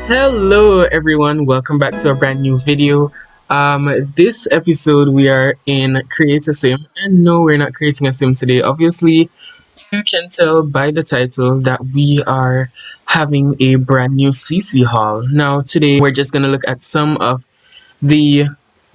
Hello everyone, welcome back to a brand new video. This episode we are in Create a Sim, and no, we're not creating a sim today. Obviously, you can tell by the title that we are having a brand new CC haul. Now today we're just gonna look at some of the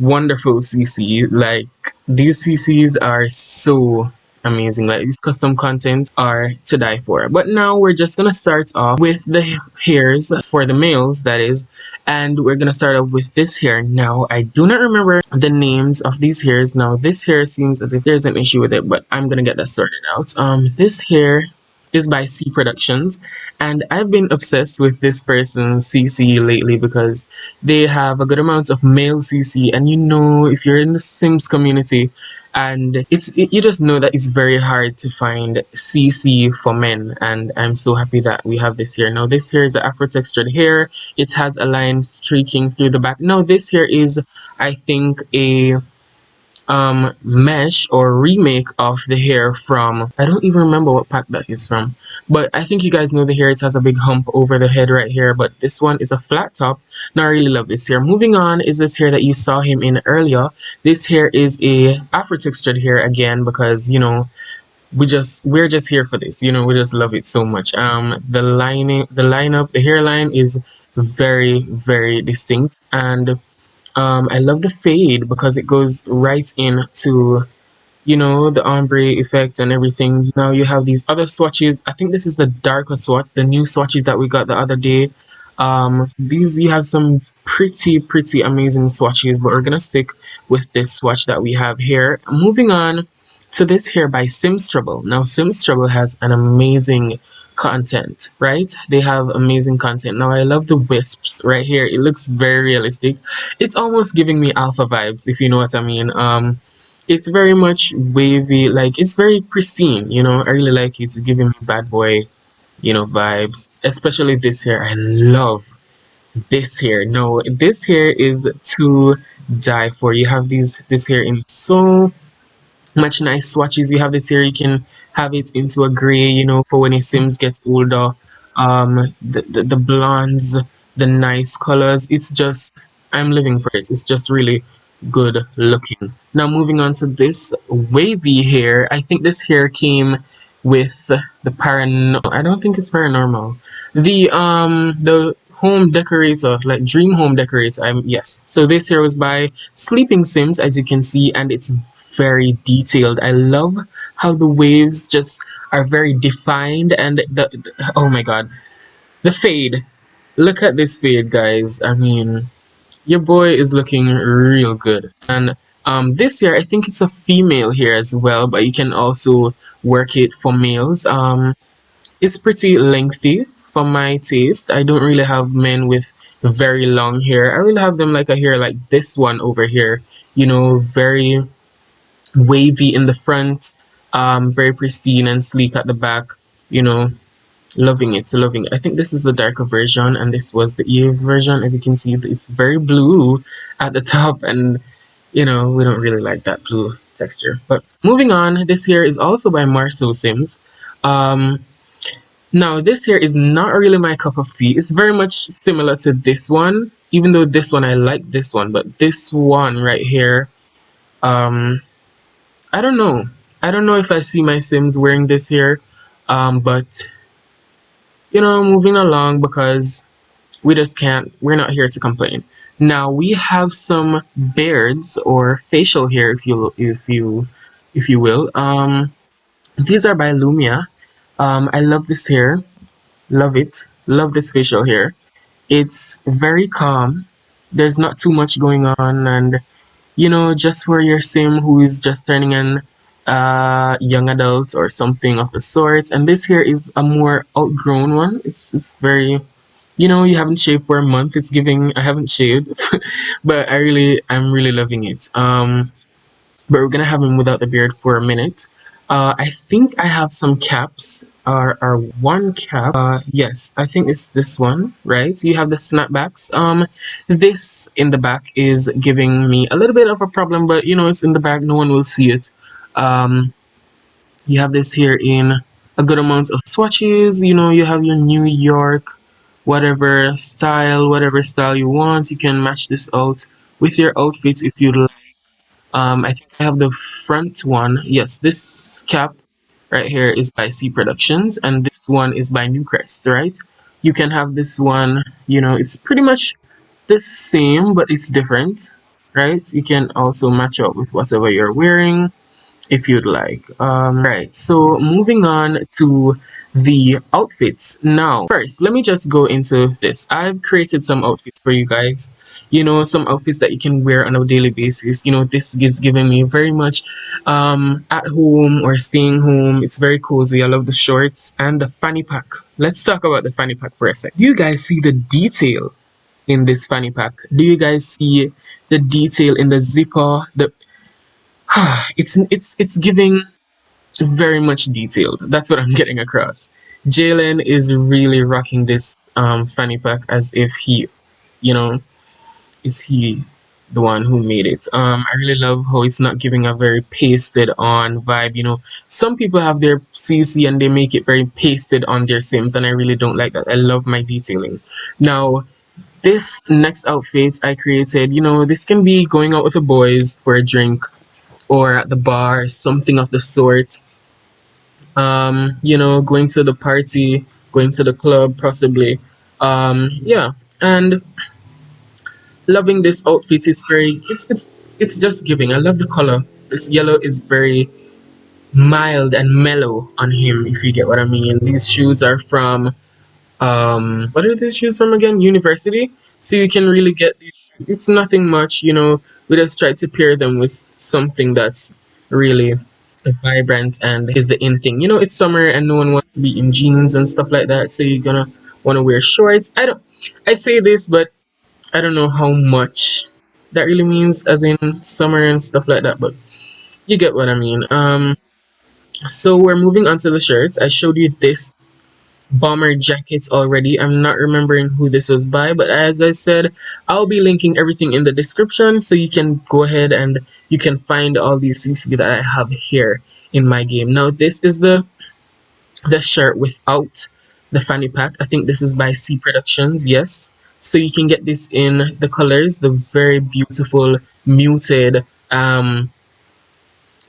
wonderful CC. Like, these CCs are so amazing. Like, these custom content are to die for. But now we're just gonna start off with the hairs for the males, that is, and we're gonna start off with this hair. Now I do not remember the names of these hairs. Now this hair seems as if there's an issue with it, but I'm gonna get that sorted out. This hair is by C Productions, and I've been obsessed with this person's CC lately because they have a good amount of male CC, and if you're in the Sims community, and you just know that it's very hard to find CC for men, and I'm so happy that we have this here. Now this here is the Afro textured hair. It has a line streaking through the back. Now this here is, I think, a mesh or remake of the hair from, I don't even remember what pack that is from, but I think you guys know the hair. It has a big hump over the head right here, but this one is a flat top. Now I really love this hair. Moving on is this hair that you saw him in earlier. This hair is a Afro textured hair again, because we're just here for this. We just love it so much. The hairline is very, very distinct, and I love the fade because it goes right into the ombre effects and everything. Now you have these other swatches. I think this is the darker swatch, the new swatches that we got the other day. These, you have some pretty amazing swatches, but we're gonna stick with this swatch that we have here. Moving on to this here by Sims Trouble. Now Sims Trouble has an amazing content, right? They have amazing content. Now I love the wisps right here. It looks very realistic. It's almost giving me alpha vibes, if you know what I mean. It's very much wavy, like it's very pristine. I really like it. It's giving me bad boy vibes, especially this hair. I love this hair. No, this hair is to die for. You have this hair in so much nice swatches. You have this here, you can have it into a gray, for when your Sims gets older. The blondes, the nice colors, it's just, I'm living for it. It's just really good looking. Now moving on to this wavy hair. I think this hair came with the I don't think it's paranormal, the home decorator, like dream home decorator. Yes, so this here was by Sleeping Sims, as you can see, and it's very detailed. I love how the waves just are very defined, and oh my god, the fade. Look at this fade, guys. I mean, your boy is looking real good. And this here, I think it's a female here as well, but you can also work it for males. It's pretty lengthy for my taste. I don't really have men with very long hair. I really have them like a hair like this one over here, very wavy in the front, very pristine and sleek at the back. you know Loving it, so loving it. I think this is the darker version, and this was the Eve's version. As you can see, it's very blue at the top, and we don't really like that blue texture. But moving on, this here is also by Marceau Sims. Now this here is not really my cup of tea. It's very much similar to this one, even though this one, I like this one, but this one right here, um I don't know. I don't know if I see my Sims wearing this here. But moving along, because we're not here to complain. Now we have some beards or facial hair, if you will. These are by Lumia. I love this hair. Love it. Love this facial hair. It's very calm. There's not too much going on, and just for your sim who is just turning an young adult or something of the sort. And this here is a more outgrown one. It's very, you haven't shaved for a month. It's giving, I haven't shaved, but I'm really loving it. But we're gonna have him without the beard for a minute. I think I have some caps, or one cap. Yes, I think it's this one, right? So you have the snapbacks. This in the back is giving me a little bit of a problem, but it's in the back, no one will see it. Um, you have this here in a good amount of swatches. You have your New York, whatever style you want. You can match this out with your outfits if you like. I think I have the front one. Yes, this cap right here is by C Productions, and this one is by Newcrest, right? You can have this one, it's pretty much the same, but it's different, right? You can also match up with whatever you're wearing if you'd like. Right, so moving on to the outfits. Now, first, let me just go into this. I've created some outfits for you guys. Some outfits that you can wear on a daily basis. This is giving me very much at home or staying home. It's very cozy. I love the shorts and the fanny pack. Let's talk about the fanny pack for a sec. Do you guys see the detail in this fanny pack? Do you guys see the detail in the zipper? It's giving very much detailed. That's what I'm getting across. Jalen is really rocking this fanny pack as if you know, is he the one who made it. I really love how it's not giving a very pasted on vibe. Some people have their CC and they make it very pasted on their Sims, and I really don't like that. I love my detailing. Now, this next outfit I created, this can be going out with the boys for a drink or at the bar, something of the sort. Going to the party, going to the club, possibly. Yeah, and loving this outfit. It's just giving. I love the color. This yellow is very mild and mellow on him, if you get what I mean. These shoes are from what are these shoes from again? University. So you can really get these. It's nothing much. We just try to pair them with something that's really vibrant and is the in thing. It's summer and no one wants to be in jeans and stuff like that, so you're gonna want to wear shorts. I say this, but I don't know how much that really means, as in summer and stuff like that, but you get what I mean. So we're moving on to the shirts. I showed you this bomber jackets already. I'm not remembering who this was by, but as I said, I'll be linking everything in the description, so you can go ahead and you can find all these CC that I have here in my game. Now, this is the shirt without the fanny pack. I think this is by C Productions. Yes, so you can get this in the colors, the very beautiful muted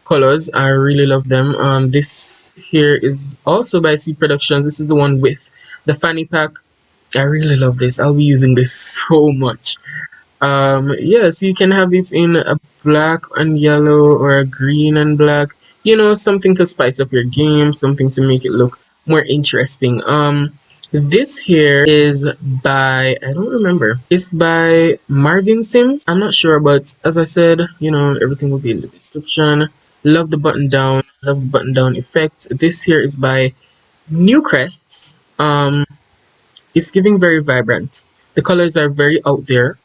colors. I really love them. This here is also by C Productions. This is the one with the fanny pack. I really love this. I'll be using this so much. Yes, you can have it in a black and yellow or a green and black. Something to spice up your game, something to make it look more interesting. This here is by, I don't remember. It's by Marvin Sims. I'm not sure, but as I said, everything will be in the description. Love the button down. Love the button down effect. This here is by New Crests. It's giving very vibrant. The colors are very out there.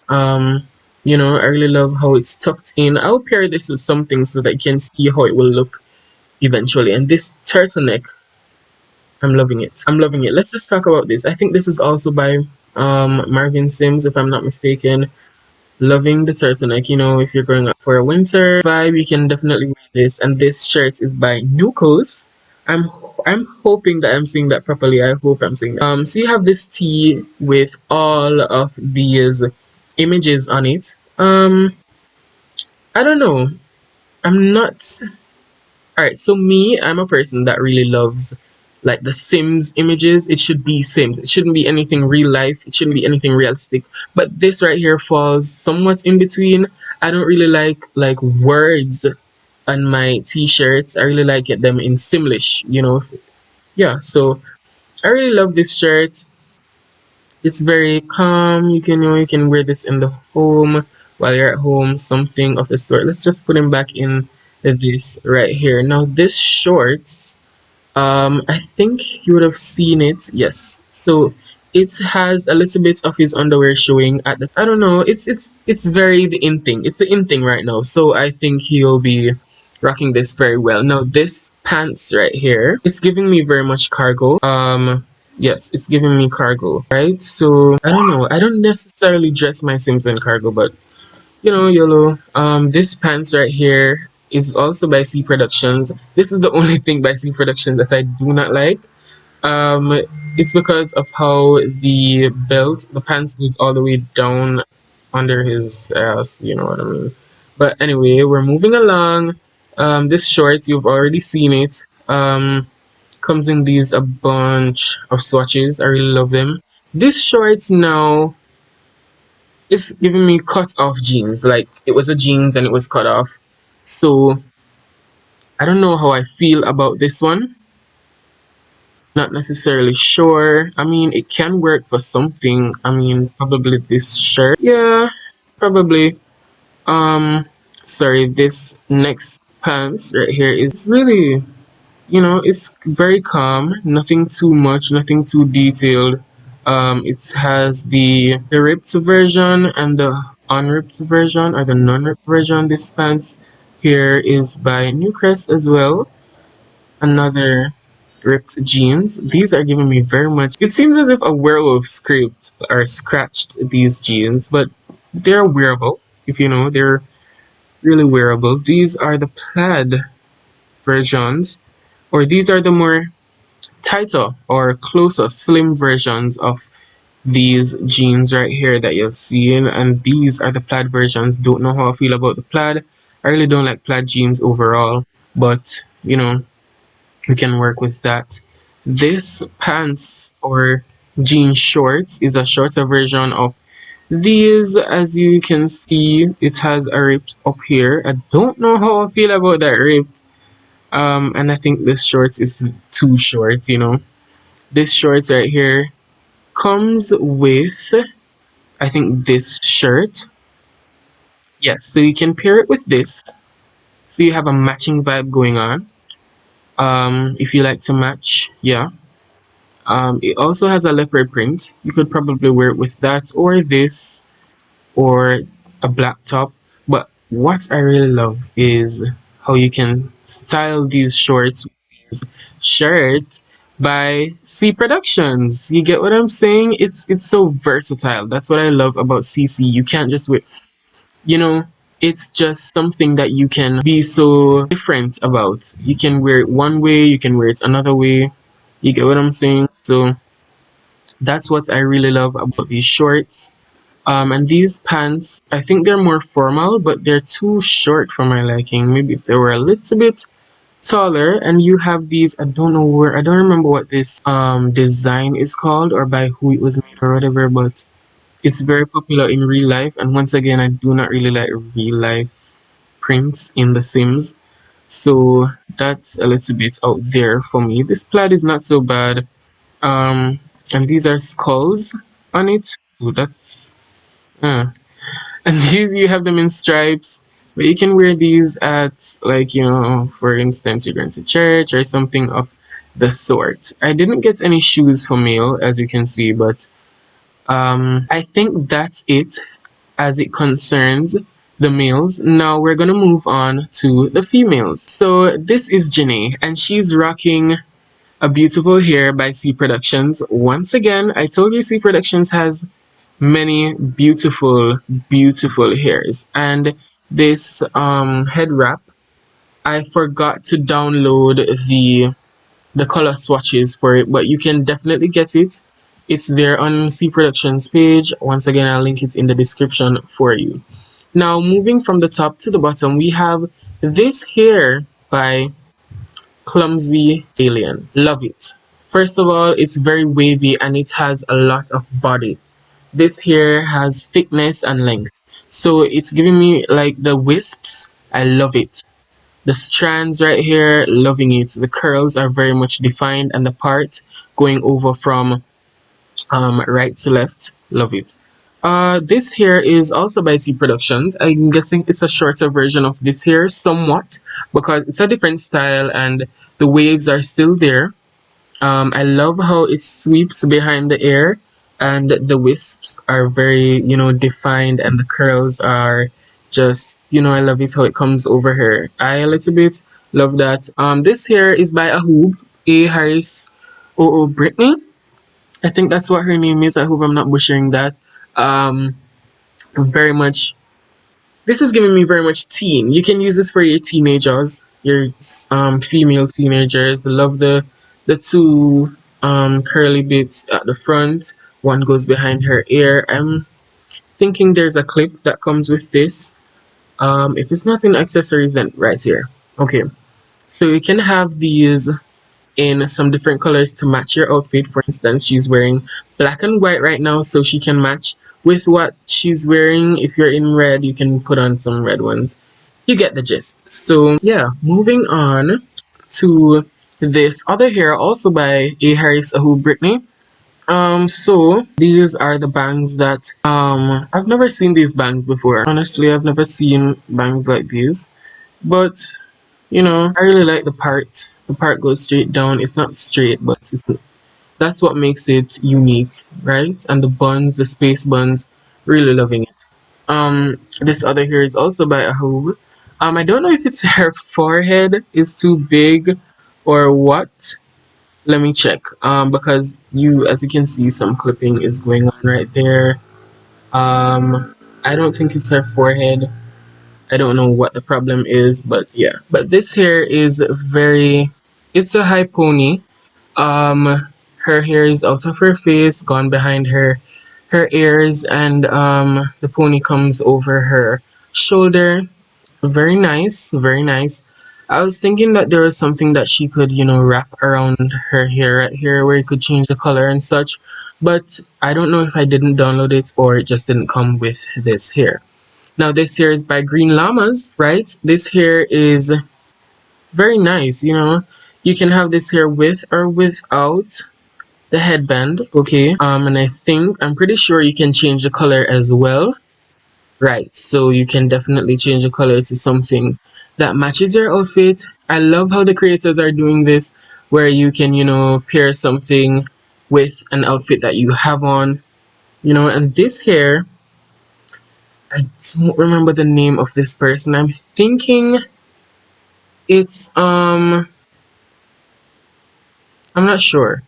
I really love how it's tucked in. I'll pair this with something so that you can see how it will look eventually. And this turtleneck, I'm loving it. I'm loving it. Let's just talk about this. I think this is also by Marvin Sims, if I'm not mistaken. Loving the turtleneck. If you're going up for a winter vibe, you can definitely wear this. And this shirt is by Nukos. I'm hoping that I'm saying that properly. I hope I'm saying that. So you have this tee with all of these images on it. I don't know. I'm not. Alright, so me, I'm a person that really loves like the Sims images. It should be Sims. It shouldn't be anything real life. It shouldn't be anything realistic. But this right here falls somewhat in between. I don't really like words on my t-shirts. I really like them in Simlish, Yeah, so I really love this shirt. It's very calm. You can wear this in the home while you're at home, something of the sort. Let's just put him back in this right here. Now this shorts, I think you would have seen it. Yes. So it has a little bit of his underwear showing at the. I don't know. It's very the in thing. It's the in thing right now. So I think he'll be rocking this very well. Now this pants right here, it's giving me very much cargo. Yes, it's giving me cargo, right? So I don't know. I don't necessarily dress my Sims in cargo, but YOLO. This pants right here is also by C Productions. This is the only thing by C Productions that I do not like. Um, it's because of how the pants goes all the way down under his ass, you know what I mean? But anyway, we're moving along. This shorts, you've already seen it. Comes in these a bunch of swatches. I really love them. This shorts now it's giving me cut off jeans. Like it was a jeans and it was cut off. So I don't know how I feel about this one. Not necessarily sure. I mean, it can work for something. I mean, probably this shirt. Yeah, probably. Sorry, this next pants right here is really, it's very calm. Nothing too much, nothing too detailed. It has the ripped version and the unripped version or the non-ripped version. This pants here is by Newcrest as well. Another ripped jeans. These are giving me very much. It seems as if a werewolf scraped or scratched these jeans, but they're wearable. If you know, they're really wearable. These are the plaid versions, or these are the more tighter or closer slim versions of these jeans right here that you've seen, and these are the plaid versions. Don't know how I feel about the plaid. I really don't like plaid jeans overall, but we can work with that. This pants or jean shorts is a shorter version of these. As you can see, it has a rip up here. I don't know how I feel about that rip. And I think this shorts is too short. This shorts right here comes with, I think, this shirt. Yes, so you can pair it with this. So you have a matching vibe going on. If you like to match, yeah. It also has a leopard print. You could probably wear it with that or this or a black top. But what I really love is how you can style these shorts with these shirts by C Productions. You get what I'm saying? It's so versatile. That's what I love about CC. You can't just wear, you know, it's just something that you can be so different about. You can wear it one way, you can wear it another way. You get what I'm saying? So that's what I really love about these shorts. And these pants, I think they're more formal, but they're too short for my liking. Maybe if they were a little bit taller. And you have these, I don't remember what this design is called or by who it was made or whatever, but it's very popular in real life. And once again, I do not really like real life prints in The Sims. So that's a little bit out there for me. This plaid is not so bad. Um, and these are skulls on it. So that's and these you have them in stripes, but you can wear these at like for instance, you're going to church or something of the sort. I didn't get any shoes for male, as you can see, but I think that's it as it concerns the males. Now we're gonna move on to the females. So this is Janae, and she's rocking a beautiful hair by C Productions. Once again, I told you C Productions has many beautiful, beautiful hairs. And this head wrap, I forgot to download the color swatches for it, but you can definitely get it. It's there on C Productions page. Once again, I'll link it in the description for you. Now, moving from the top to the bottom, we have this hair by Clumsy Alien. Love it. First of all, it's very wavy and it has a lot of body. This hair has thickness and length. So it's giving me like the wisps. I love it. The strands right here, loving it. The curls are very much defined and the part going over from right to left, love it. This hair is also by C Productions. I'm guessing it's a shorter version of this hair somewhat because it's a different style and the waves are still there. I love how it sweeps behind the ear and the wisps are very, defined and the curls are just, I love it how it comes over here. I a little bit love that. This hair is by Ahoob, A. Harris, O. Brittany. I think that's what her name is. I hope I'm not butchering that. Um, very much. This is giving me very much teen. You can use this for your teenagers, your female teenagers. Love the two. curly bits at the front. One goes behind her ear. I'm thinking there's a clip that comes with this. If it's not in accessories, then right here. Okay, so you can have these in some different colors to match your outfit. For instance, she's wearing black and white right now, so she can match with what she's wearing. If you're in red, you can put on some red ones. You get the gist. So yeah, moving on to this other hair, also by A. Harris Ahu Brittany. So these are the bangs that I've never seen these bangs before. Honestly, I've never seen bangs like these. But you know, I really like the part. The part goes straight down. It's not straight, but that's what makes it unique, right? And the buns, the space buns, really loving it. This other here is also by Ahub. I don't know if it's her forehead is too big or what. Let me check. Because as you can see, some clipping is going on right there. I don't think it's her forehead. I don't know what the problem is, but yeah. But this hair is it's a high pony. Her hair is out of her face, gone behind her ears, and the pony comes over her shoulder. Very nice, very nice. I was thinking that there was something that she could, wrap around her hair right here where you could change the color and such. But I don't know if I didn't download it or it just didn't come with this hair. Now this hair is by Green Llamas, right? This hair is very nice, You can have this hair with or without the headband, okay? And I'm pretty sure you can change the color as well. Right, so you can definitely change the color to something that matches your outfit. I love how the creators are doing this, where you can, pair something with an outfit that you have on, and this hair, I don't remember the name of this person. I'm thinking it's I'm not sure.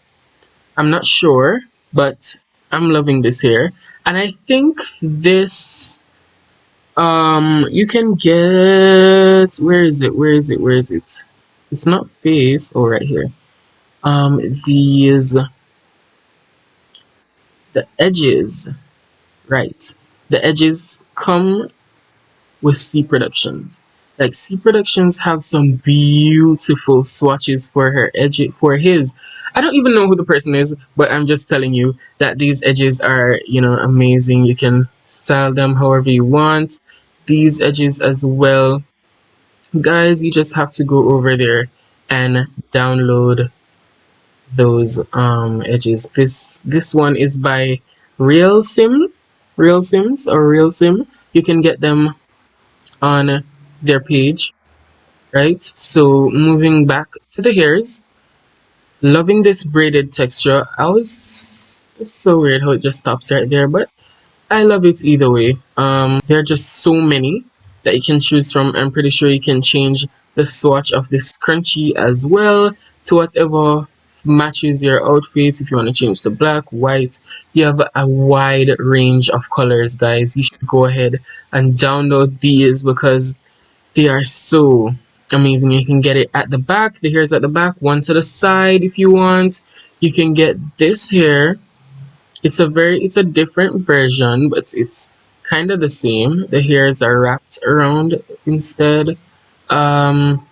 I'm not sure, but I'm loving this hair. And I think this you can get, where is it? Where is it? Where is it? It's not face, oh right here. These the edges, right. The edges come with C Productions. Like C Productions have some beautiful swatches for her edge for his. I don't even know who the person is, but I'm just telling you that these edges are, amazing. You can style them however you want. These edges as well. Guys, you just have to go over there and download those edges. This one is by Real Sim, Real Sims or Real Sim. You can get them on their page, right? So moving back to the hairs, loving this braided texture. It's so weird how it just stops right there, but I love it either way. There are just so many that you can choose from. I'm pretty sure you can change the swatch of this scrunchie as well to whatever matches your outfit. If you want to change to black, white, you have a wide range of colors, guys. You should go ahead and download these because they are so amazing. You can get it at the back. The hair's at the back, one to the side if you want. You can get this hair. It's a different version, but it's kind of the same. The hairs are wrapped around instead. Um,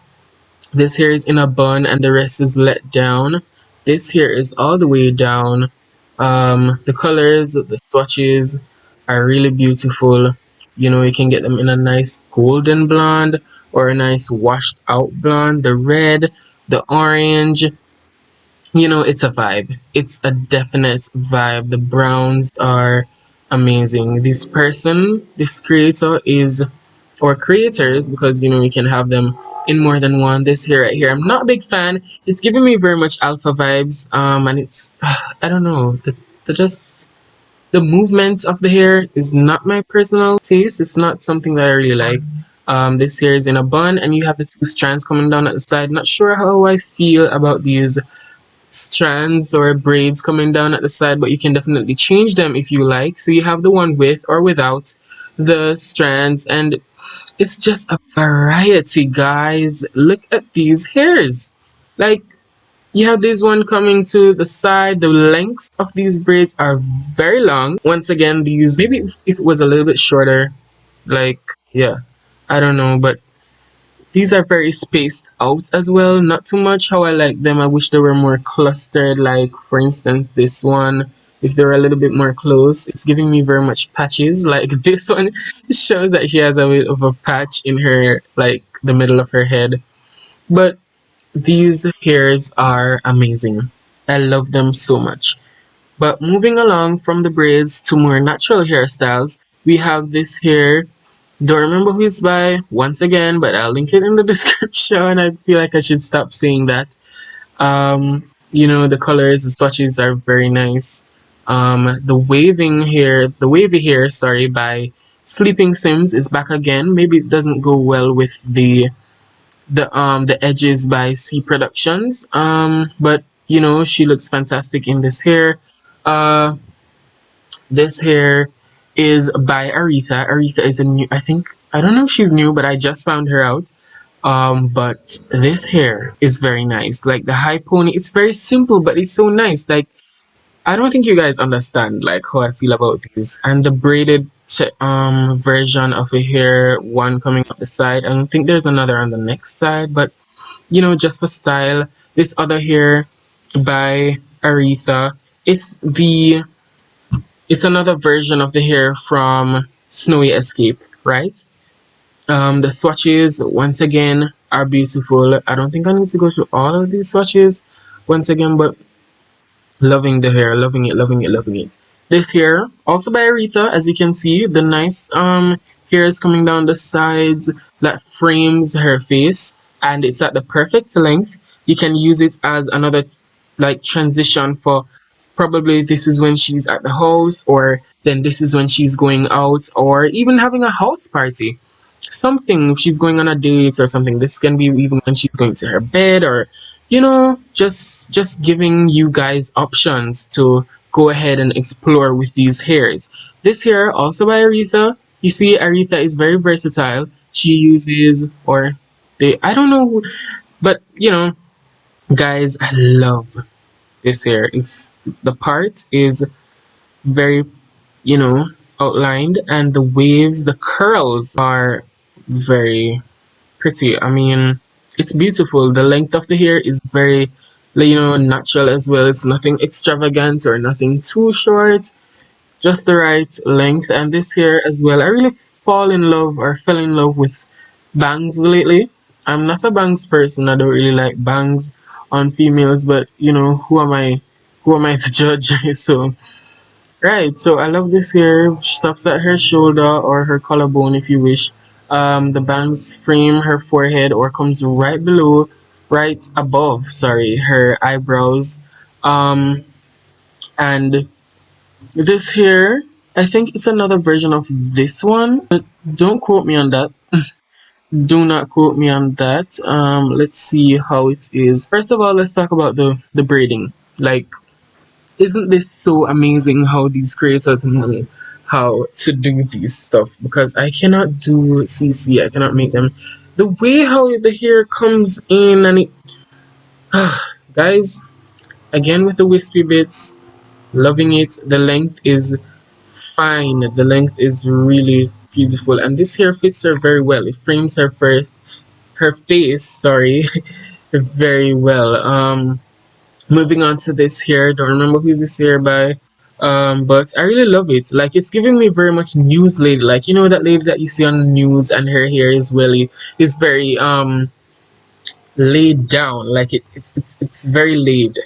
this hair is in a bun and the rest is let down. This hair is all the way down. The colors, the swatches are really beautiful. You can get them in a nice golden blonde or a nice washed out blonde. The red, the orange, it's a vibe. It's a definite vibe. The browns are amazing. This creator is for creators because you can have them in more than one. This here right here, I'm not a big fan. It's giving me very much alpha vibes. And it's I don't know. The movement of the hair is not my personal taste. It's not something that I really like. This hair is in a bun, and you have the two strands coming down at the side. Not sure how I feel about these strands or braids coming down at the side, but you can definitely change them if you like. So you have the one with or without the strands, and it's just a variety, guys. Look at these hairs. Like, You have this one coming to the side. The lengths of these braids are very long. Once again, these maybe if it was a little bit shorter, like yeah, I don't know, but these are very spaced out as well. Not too much how I like them. I wish they were more clustered. Like for instance, this one. If they're a little bit more close, it's giving me very much patches. Like this one shows that she has a bit of a patch in her, like the middle of her head. But these hairs are amazing. I love them so much. But moving along from the braids to more natural hairstyles, we have this hair. Don't remember who it's by once again, but I'll link it in the description. I feel like I should stop saying that. The colors, the swatches are very nice. The wavy hair, sorry, by Sleeping Sims is back again. Maybe it doesn't go well with the edges by C Productions. But she looks fantastic in this hair. Uh, this hair is by Aretha. Aretha is a new. I don't know if she's new, but I just found her out. But this hair is very nice. Like the high pony, it's very simple, but it's so nice. Like I don't think you guys understand like how I feel about these. And the braided version of a hair, one coming up the side. I don't think there's another on the next side, but just for style. This other hair by Aretha. It's another version of the hair from Snowy Escape, right? The swatches once again are beautiful. I don't think I need to go through all of these swatches once again, but loving the hair, loving it, loving it, loving it. This hair, also by Aretha, as you can see, the nice hairs coming down the sides that frames her face, and it's at the perfect length. You can use it as another like transition for probably this is when she's at the house, or then this is when she's going out, or even having a house party. Something if she's going on a date or something. This can be even when she's going to her bed, or just giving you guys options to go ahead and explore with these hairs. This hair also by Aretha. You see, Aretha is very versatile. She uses or they I don't know but guys, I love this hair. It's the part is very you know outlined, and the waves, the curls are very pretty. I mean, it's beautiful. The length of the hair is very, natural as well. It's nothing extravagant or nothing too short, just the right length. And this hair as well. I really fell in love with bangs lately. I'm not a bangs person. I don't really like bangs on females, but who am I? Who am I to judge? So right, so I love this here. Stops at her shoulder or her collarbone if you wish. The bangs frame her forehead or comes right above, sorry, her eyebrows. Um, and this here, I think it's another version of this one, but don't quote me on that. Do not quote me on that. Let's see how it is. First of all, let's talk about the braiding. Like, isn't this so amazing how these creators know how to do these stuff? Because I cannot do CC, I cannot make them. The way how the hair comes in and it, guys, again with the wispy bits, loving it. The length is fine. The length is really beautiful, and this hair fits her very well. It frames her face. Sorry, very well. Moving on to this here, don't remember who's this here by, but I really love it. Like it's giving me very much news lady, like that lady that you see on the news, and her hair is very laid down, like it's very laid.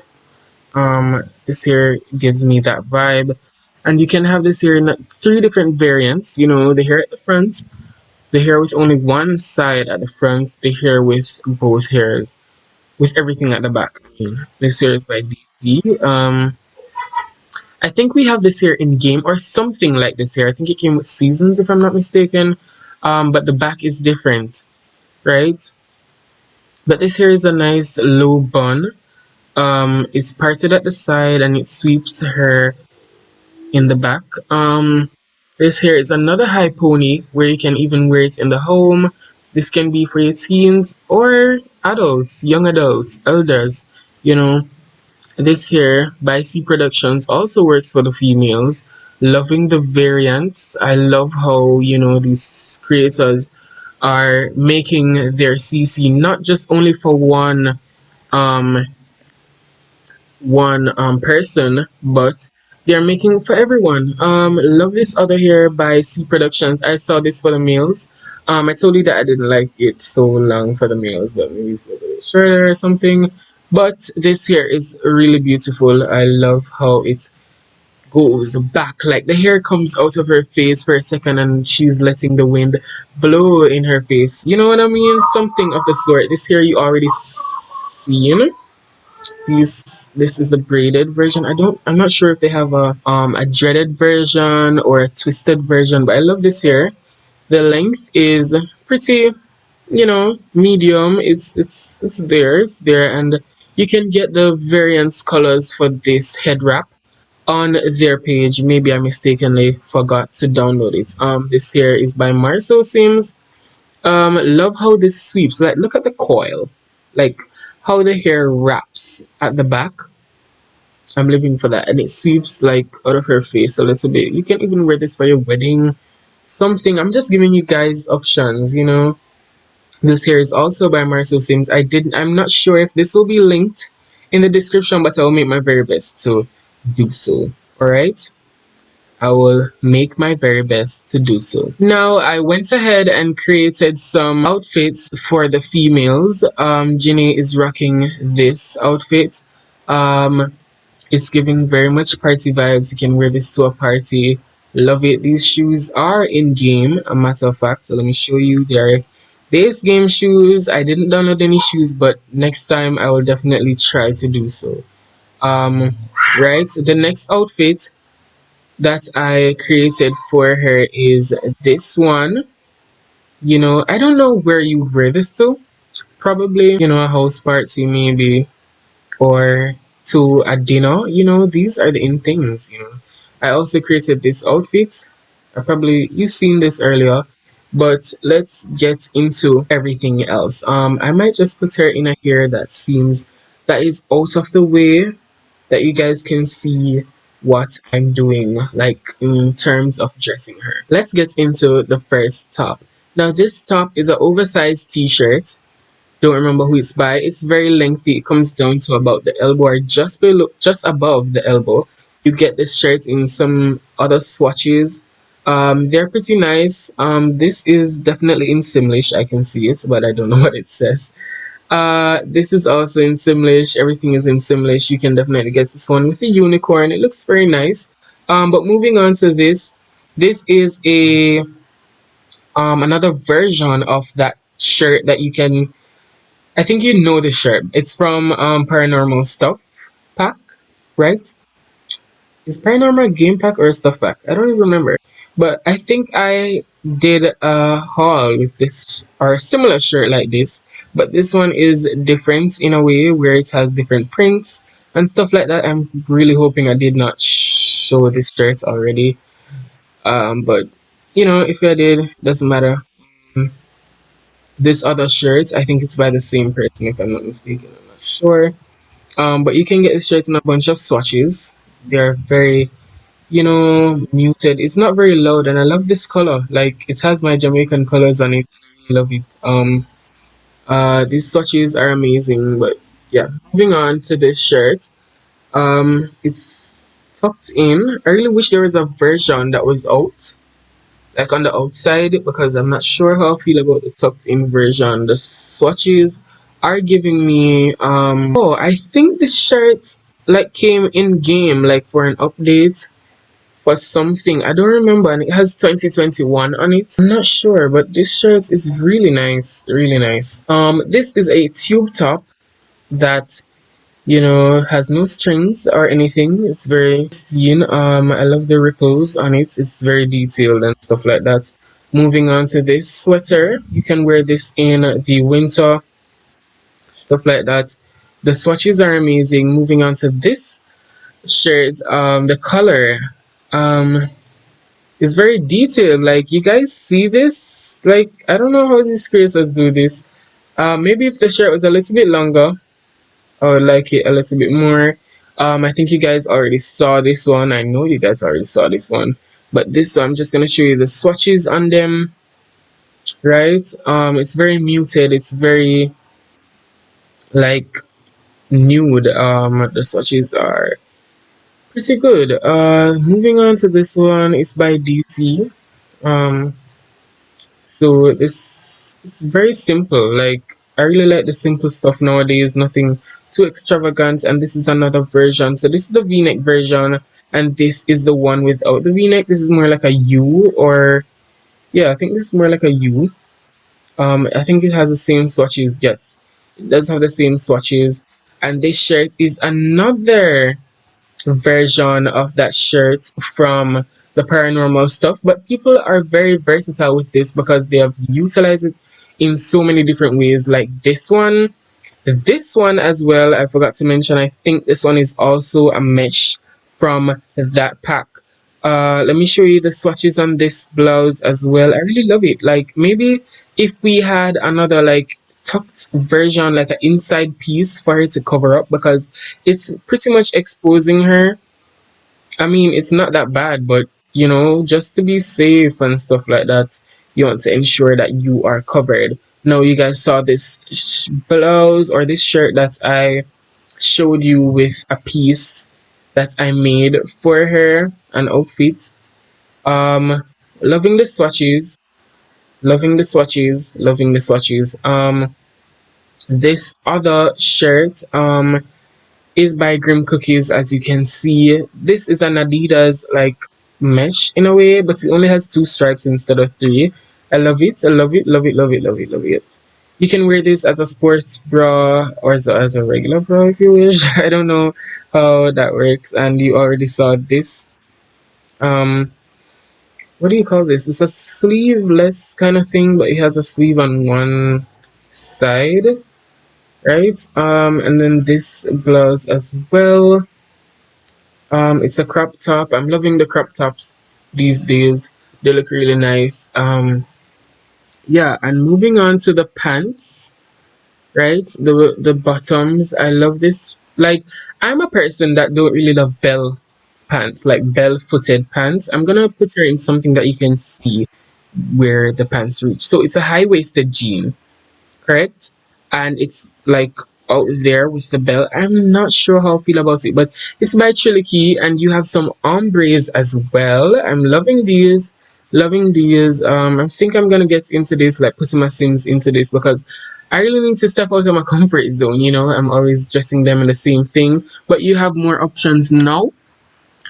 This here gives me that vibe, and you can have this here in three different variants. The hair at the front, the hair with only one side at the front, the hair with both hairs with everything at the back. I mean, this here is by DC. I think we have this here in game or something like this here. I think it came with seasons if I'm not mistaken. But the back is different, right? But this here is a nice low bun. It's parted at the side and it sweeps her in the back. This here is another high pony where you can even wear it in the home. This can be for your teens or adults, young adults, elders. You know, this here by C Productions also works for the females. Loving the variants. I love how, these creators are making their CC not just only for um one person, but they're making it for everyone. Love this other here by C Productions. I saw this for the males. I told you that I didn't like it so long for the males, but maybe it was a bit shorter or something. But this here is really beautiful. I love how it goes back, like the hair comes out of her face for a second and she's letting the wind blow in her face. You know what I mean? Something of the sort. This here you already seen. This is the braided version. I'm not sure if they have a dreaded version or a twisted version, but I love this here. The length is pretty, medium. It's there, and you can get the variants colors for this head wrap on their page. Maybe I mistakenly forgot to download it. This here is by Marcel Sims. Love how this sweeps. Like, look at the coil, like how the hair wraps at the back. I'm living for that, and it sweeps like out of her face a little bit. You can even wear this for your wedding, something. I'm just giving you guys options. This hair is also by Marcel Sims. I'm not sure if this will be linked in the description, but I'll make my very best to do so. All right. I will make my very best to do so. Now, I went ahead and created some outfits for the females. Ginny is rocking this outfit. Um, it's giving very much party vibes. You can wear this to a party. Love it. These shoes are in game, a matter of fact. So let me show you. They are base game shoes. I didn't download any shoes, but next time I will definitely try to do so. Um, right. The next outfit that I created for her is this one. I don't know where you wear this to. Probably, a house party maybe, or to a dinner. These are the in things. I also created this outfit. You've seen this earlier, but let's get into everything else. I might just put her in a hair that is out of the way, that you guys can see what I'm doing, like in terms of dressing her. Let's get into the first top. Now, this top is an oversized t-shirt. Don't remember who it's by. It's very lengthy. It comes down to about the elbow or just above the elbow. You get this shirt in some other swatches. They're pretty nice. This is definitely in Simlish. I can see it, but I don't know what it says. This is also in Simlish. Everything is in Simlish. You can definitely get this one with a unicorn. It looks very nice. But moving on to this is a another version of that shirt that you can. I think you know the shirt. It's from Paranormal Stuff Pack, right? Is Paranormal Game Pack or Stuff Pack? I don't even remember. But I think I did a haul with this or a similar shirt like this. But this one is different in a way where it has different prints and stuff like that. I'm really hoping I did not show this shirt already. But if I did, doesn't matter. Mm, This other shirt, I think it's by the same person if I'm not mistaken. I'm not sure. But you can get this shirt in a bunch of swatches. They're very muted. It's not very loud, and I love this color. Like, it has my Jamaican colors on it. I love it. These swatches are amazing. But yeah, moving on to this shirt. It's tucked in. I really wish there was a version that was out, like on the outside, because I'm not sure how I feel about the tucked in version. The swatches are giving me oh, I think this shirt like came in game, like for an update for something. I don't remember, and it has 2021 on it. I'm not sure, but this shirt is really nice, really nice. This is a tube top that has no strings or anything. It's very pristine. I love the ripples on it. It's very detailed and stuff like that. Moving on to this sweater, you can wear this in the winter, stuff like that. The swatches are amazing. Moving on to this shirt, the color, um, is very detailed. Like, you guys see this? Like, I don't know how these creators do this. Maybe if the shirt was a little bit longer, I would like it a little bit more. I think you guys already saw this one. I know you guys already saw this one. But this one, I'm just gonna show you the swatches on them, right? It's very muted. It's very like nude. The swatches are pretty good. Moving on to this one, it's by DC. Um, so this is very simple. Like I really like the simple stuff nowadays. Nothing too extravagant. And this is another version. So this is the V-neck version, and this is the one without the V-neck. This is more like a U, or yeah, I think this is more like a U. I think it has the same swatches. Yes, it does have the same swatches. And this shirt is another version of that shirt from the paranormal stuff, but people are very versatile with this because they have utilized it in so many different ways. Like this one as well, I forgot to mention, I think this one is also a mesh from that pack. Let me show you the swatches on this blouse as well. I really love it. Like maybe if we had another like tucked version, like an inside piece for her to cover up, because it's pretty much exposing her. I mean, it's not that bad, but just to be safe and stuff like that, you want to ensure that you are covered. Now, you guys saw this blouse or this shirt that I showed you with a piece that I made for her, an outfit. Um, loving the swatches, loving the swatches, loving the swatches. This other shirt, is by Grim Cookies. As you can see, this is an Adidas like mesh in a way, but it only has two stripes instead of three. I love it. I love it. Love it. Love it. Love it. Love it. You can wear this as a sports bra or as a regular bra if you wish. I don't know how that works. And you already saw this. Um, what do you call this? It's a sleeveless kind of thing, but it has a sleeve on one side, right? And then this blouse as well. It's a crop top. I'm loving the crop tops these days. They look really nice. Yeah, and moving on to the pants, right? The bottoms. I love this. Like, I'm a person that don't really love bell pants, like bell-footed pants. I'm gonna put her in something that you can see where the pants reach. So it's a high-waisted jean, correct? And it's like out there with the belt. I'm not sure how I feel about it, but it's by Chiliki, and you have some ombres as well. I'm loving these, loving these. I think I'm gonna get into this, like putting my Sims into this because I really need to step out of my comfort zone. I'm always dressing them in the same thing, but you have more options now.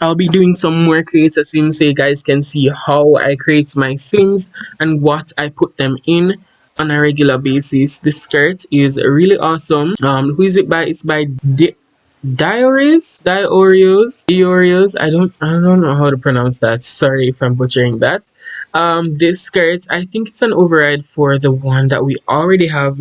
I'll be doing some more creator sims so you guys can see how I create my sims and what I put them in on a regular basis. This skirt is really awesome. Who is it by? It's by Dioreos. I don't know how to pronounce that. Sorry if I'm butchering that. This skirt, I think it's an override for the one that we already have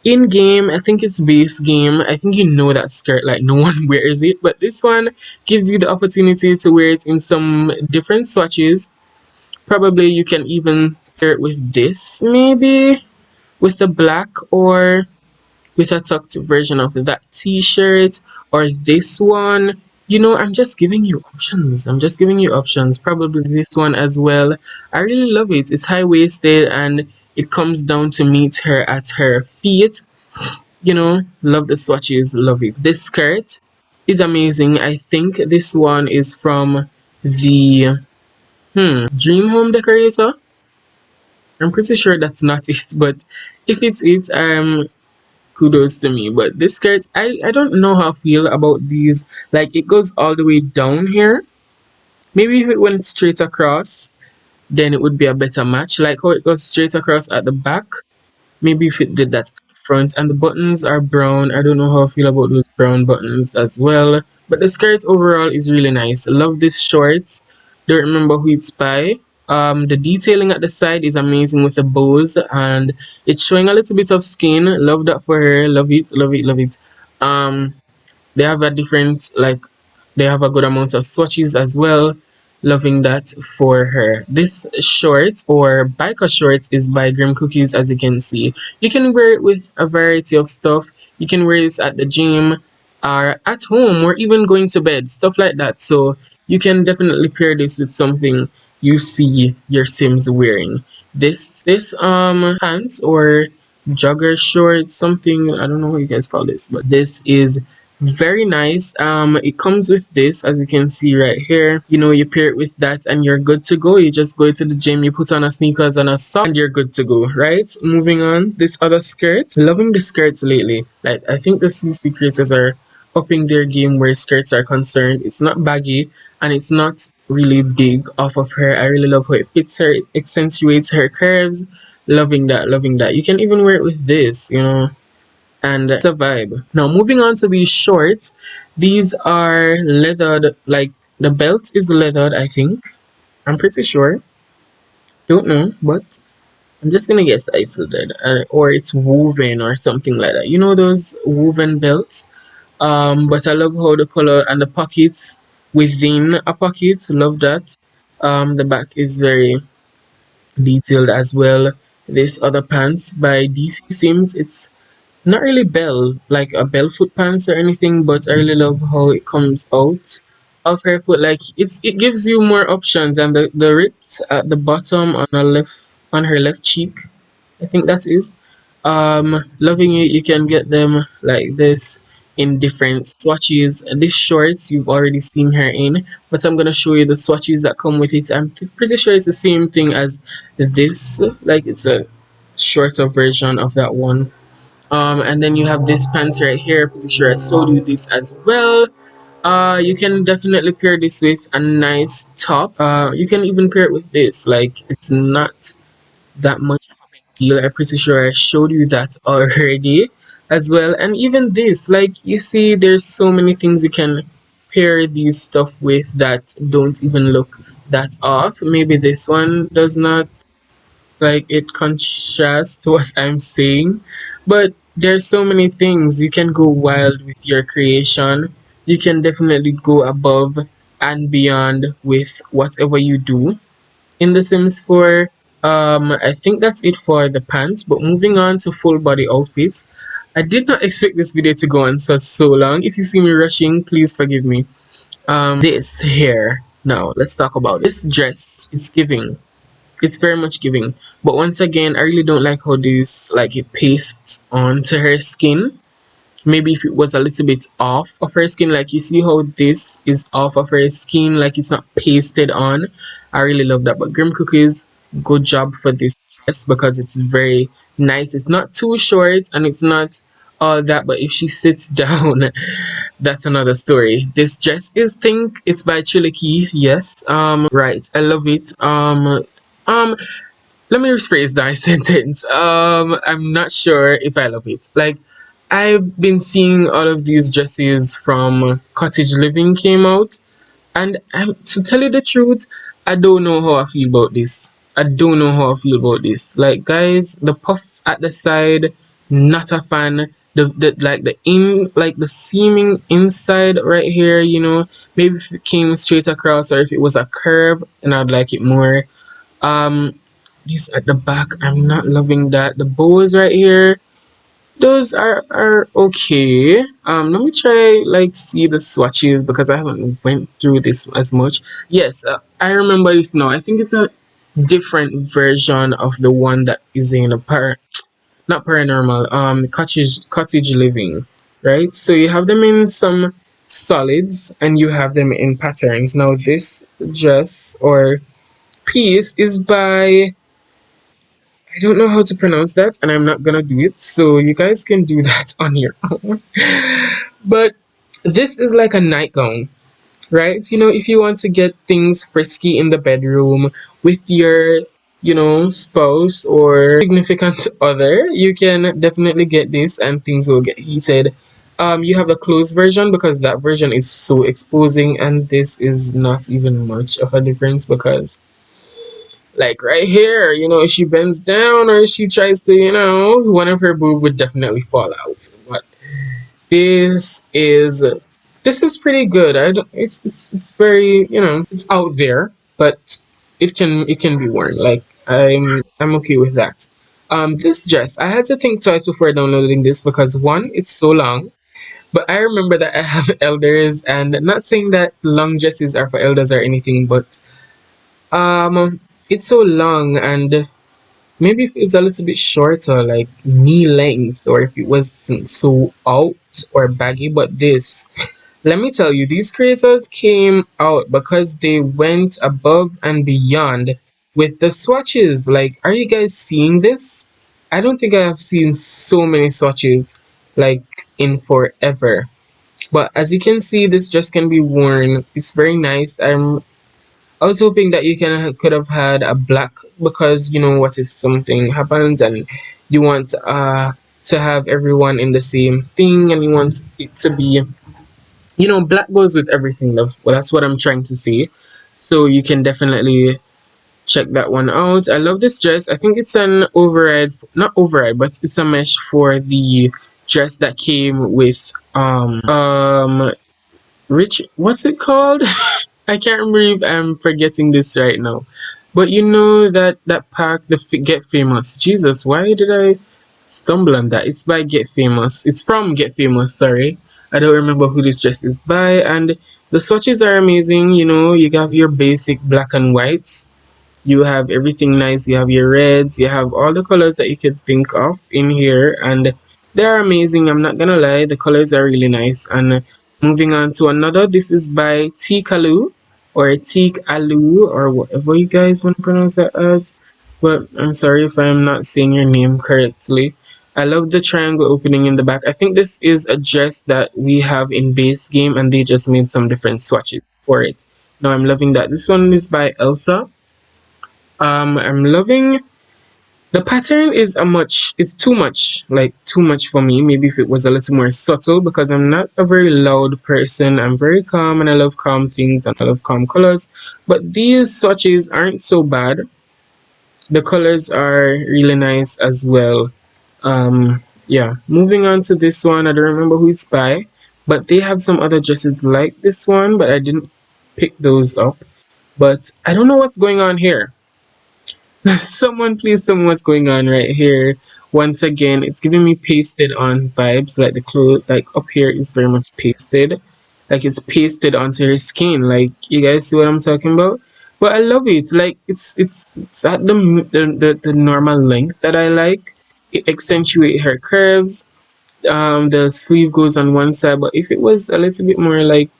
in game. I think it's base game. I think that skirt, like no one wears it, but this one gives you the opportunity to wear it in some different swatches. Probably you can even pair it with this, maybe with the black, or with a tucked version of that t-shirt, or this one. I'm just giving you options. Probably this one as well. I really love it. It's high-waisted and it comes down to meet her at her feet. Love the swatches, love it. This skirt is amazing. I think this one is from the Dream Home Decorator. I'm pretty sure that's not it, but if it's it, kudos to me. But this skirt, I don't know how I feel about these. Like it goes all the way down here. Maybe if it went straight across, then it would be a better match. Like how it goes straight across at the back. Maybe if it did that front, and the buttons are brown. I don't know how I feel about those brown buttons as well. But the skirt overall is really nice. Love this shorts. Don't remember who it's by. The detailing at the side is amazing with the bows, and it's showing a little bit of skin. Love that for her. Love it, love it, love it. They have a different, like, they have a good amount of swatches as well. Loving that for her. This shorts or biker shorts is by Grim Cookies, as you can see. You can wear it with a variety of stuff. You can wear this at the gym or at home or even going to bed, stuff like that. So you can definitely pair this with something you see your Sims wearing. This pants or jogger shorts, something, I don't know what you guys call this, but this is very nice. It comes with this, as you can see right here. You know, you pair it with that and you're good to go. You just go to the gym, you put on a sneakers and a sock and you're good to go, right? Moving on, this other skirt. Loving the skirts lately. Like, I think the CC creators are upping their game where skirts are concerned. It's not baggy and it's not really big off of her. I really love how it fits her. It accentuates her curves. Loving that, loving that. You can even wear it with this, you know, and it's a vibe. Now, moving on to these shorts, these are leathered, like the belt is leathered, I think. I'm pretty sure. Don't know, but I'm just gonna guess it's leathered, or it's woven or something like that. You know those woven belts? But I love how the color and the pockets within a pocket. Love that. The back is very detailed as well. This other pants by DC Sims, it's not really bell, like a bell foot pants or anything, but I really love how it comes out of her foot. Like it gives you more options, and the rips at the bottom on her left cheek, I think that is. Loving it. You can get them like this in different swatches. This shorts you've already seen her in, but I'm gonna show you the swatches that come with it. Pretty sure it's the same thing as this. Like it's a shorter version of that one. And then you have this pants right here. Pretty sure I showed you this as well. You can definitely pair this with a nice top. You can even pair it with this. Like it's not that much of a big deal. I'm pretty sure I showed you that already as well. And even this, like you see, there's so many things you can pair these stuff with that don't even look that off. Maybe this one does not, like it contrasts to what I'm saying. But there's so many things you can go wild with your creation. You can definitely go above and beyond with whatever you do in The Sims 4. I think that's it for the pants. But moving on to full body outfits. I did not expect this video to go on such so long. If you see me rushing, please forgive me. This here. Now let's talk about this dress. It's giving. It's very much giving. But once again, I really don't like how this like it pastes onto her skin. Maybe if it was a little bit off of her skin, like you see how this is off of her skin, like it's not pasted on. I really love that. But Grim Cookies, good job for this dress because it's very nice. It's not too short and it's not all that, but if she sits down, that's another story. This dress is think it's by Chiliki, yes. Right, I love it. Um Let me rephrase that sentence. I'm not sure if I love it. Like, I've been seeing all of these dresses from Cottage Living came out, and to tell you the truth, I don't know how I feel about this. I don't know how I feel about this. Like, guys, the puff at the side, not a fan. The seaming inside right here, you know, maybe if it came straight across or if it was a curve, and I'd like it more. um this at the back, I'm not loving that. The bows right here, those are okay. Let me try like see the swatches because I haven't went through this as much. Yes, I remember this now. I think it's a different version of the one that is in a not paranormal, cottage living, right? So you have them in some solids and you have them in patterns. Now this dress or piece is by, I don't know how to pronounce that, and I'm not gonna do it, so you guys can do that on your own. But this is like a nightgown, right? You know, if you want to get things frisky in the bedroom with your, you know, spouse or significant other, you can definitely get this and things will get heated. You have the closed version because that version is so exposing, and this is not even much of a difference because like right here, you know, if she bends down or she tries to, you know, one of her boob would definitely fall out. But this is This is pretty good. I don't, it's very, it's out there, but it can be worn. Like I'm okay with that. This dress, I had to think twice before downloading this because one, it's so long. But I remember that I have elders, and not saying that long dresses are for elders or anything, but it's so long, and maybe if it's a little bit shorter, like knee length, or if it wasn't so out or baggy, but this, let me tell you, these creators came out because they went above and beyond with the swatches. Like, are you guys seeing this? I don't think I have seen so many swatches like in forever. But as you can see, this dress can be worn. It's very nice. I was hoping that you could have had a black, because what if something happens and you want to have everyone in the same thing, and you want it to be, black goes with everything, love. Well, that's what I'm trying to say. So you can definitely check that one out. I love this dress. I think it's an override, not override, but it's a mesh for the dress that came with Rich, what's it called? I can't remember if I'm forgetting this right now. But you know that pack, the Get Famous. Jesus, why did I stumble on that? It's by Get Famous. It's from Get Famous, sorry. I don't remember who this dress is by. And the swatches are amazing. You have your basic black and whites. You have everything nice. You have your reds. You have all the colors that you could think of in here, and they're amazing. I'm not gonna lie, the colors are really nice. And moving on to another, this is by Tikalu or Teak Alu or whatever you guys want to pronounce that as. But I'm sorry if I'm not saying your name correctly. I love the triangle opening in the back. I think this is a dress that we have in base game, and they just made some different swatches for it. Now I'm loving that. This one is by Elsa. I'm loving the pattern is it's too much, like too much for me. Maybe if it was a little more subtle, because I'm not a very loud person. I'm very calm, and I love calm things, and I love calm colors. But these swatches aren't so bad. The colors are really nice as well. Yeah, moving on to this one. I don't remember who it's by, but they have some other dresses like this one, but I didn't pick those up. But I don't know what's going on here. Someone please tell me what's going on right here. Once again, it's giving me pasted on vibes. Like the clothes, like up here is very much pasted. Like it's pasted onto her skin. Like you guys see what I'm talking about? But I love it. Like it's at the normal length that I like. It accentuate her curves. The sleeve goes on one side, but if it was a little bit more like,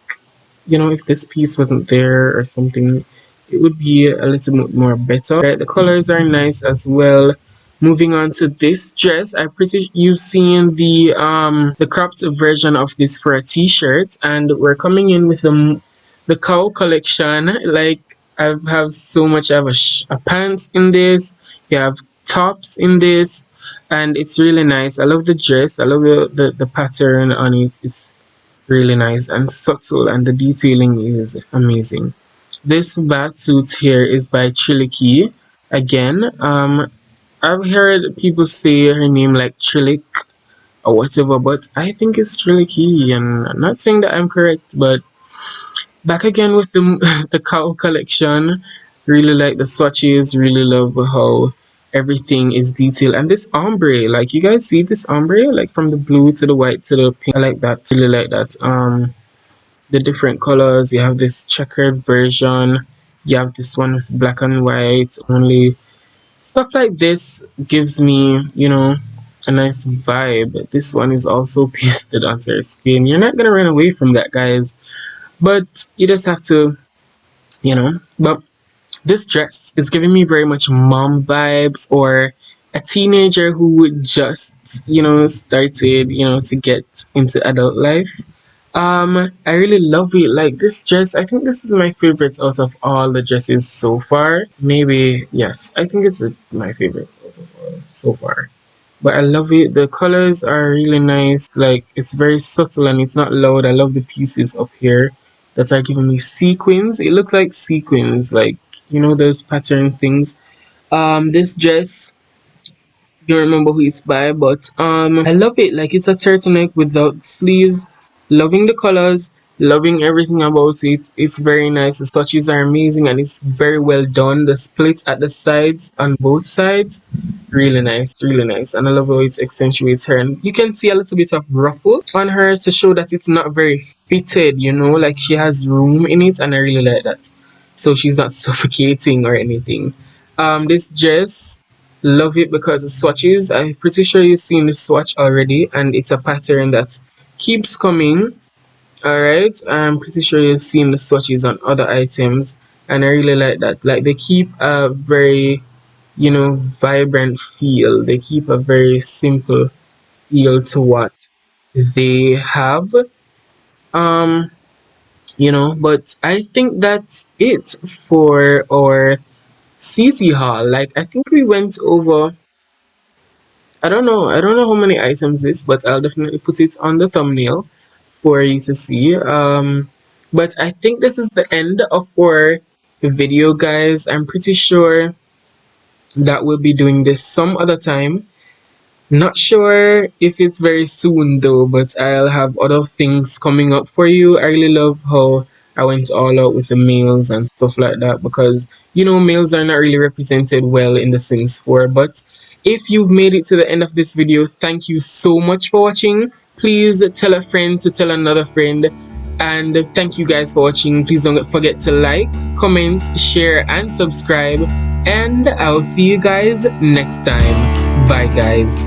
if this piece wasn't there or something, it would be a little bit more better. Right, the colors are nice as well. Moving on to this dress, I pretty you've seen the cropped version of this for a t-shirt, and we're coming in with the cow collection. Like I have so much. I have a pants in this. You have tops in this, and it's really nice. I love the dress. I love the pattern on it. It's really nice and subtle, and the detailing is amazing. This bath suit here is by Triliki. Again, I've heard people say her name like Trilik or whatever, but I think it's Triliki, and I'm not saying that I'm correct, but back again with the the cow collection. Really like the swatches, really love how everything is detailed. And this ombre, like you guys see this ombre, like from the blue to the white to the pink. I like that, really like that. The different colors, you have this checkered version, you have this one with black and white only. Stuff like this gives me, a nice vibe. This one is also pasted onto your skin. You're not gonna run away from that, guys, but you just have to, but this dress is giving me very much mom vibes, or a teenager who would just, started, to get into adult life. I really love it. Like this dress, I think this is my favorite out of all the dresses so far. Maybe, yes, I think it's my favorite out of all so far. But I love it. The colors are really nice. Like it's very subtle and it's not loud. I love the pieces up here that are giving me sequins. It looks like sequins, like those pattern things. This dress, don't remember who it's by, but I love it. Like it's a turtleneck without sleeves. Loving the colors. Loving everything about it. It's very nice. The swatches are amazing and it's very well done. The splits at the sides on both sides, really nice, really nice. And I love how it accentuates her. And you can see a little bit of ruffle on her to show that it's not very fitted, you know, like she has room in it, and I really like that. So she's not suffocating or anything. This dress, love it because the swatches. I'm pretty sure you've seen the swatch already, and it's a pattern that keeps coming. Alright, I'm pretty sure you've seen the swatches on other items, and I really like that. Like, they keep a very, you know, vibrant feel. They keep a very simple feel to what they have. Um, you know, but I think that's it for our CC haul. Like, I think we went over, I don't know how many items this, but I'll definitely put it on the thumbnail for you to see. But I think this is the end of our video, guys. I'm pretty sure that we'll be doing this some other time. Not sure if it's very soon though, but I'll have other things coming up for you. I really love how I went all out with the males and stuff like that, because you know males are not really represented well in the Sims 4. But if you've made it to the end of this video, thank you so much for watching. Please tell a friend to tell another friend. And thank you guys for watching. Please don't forget to like, comment, share, and subscribe. And I'll see you guys next time. Bye, guys.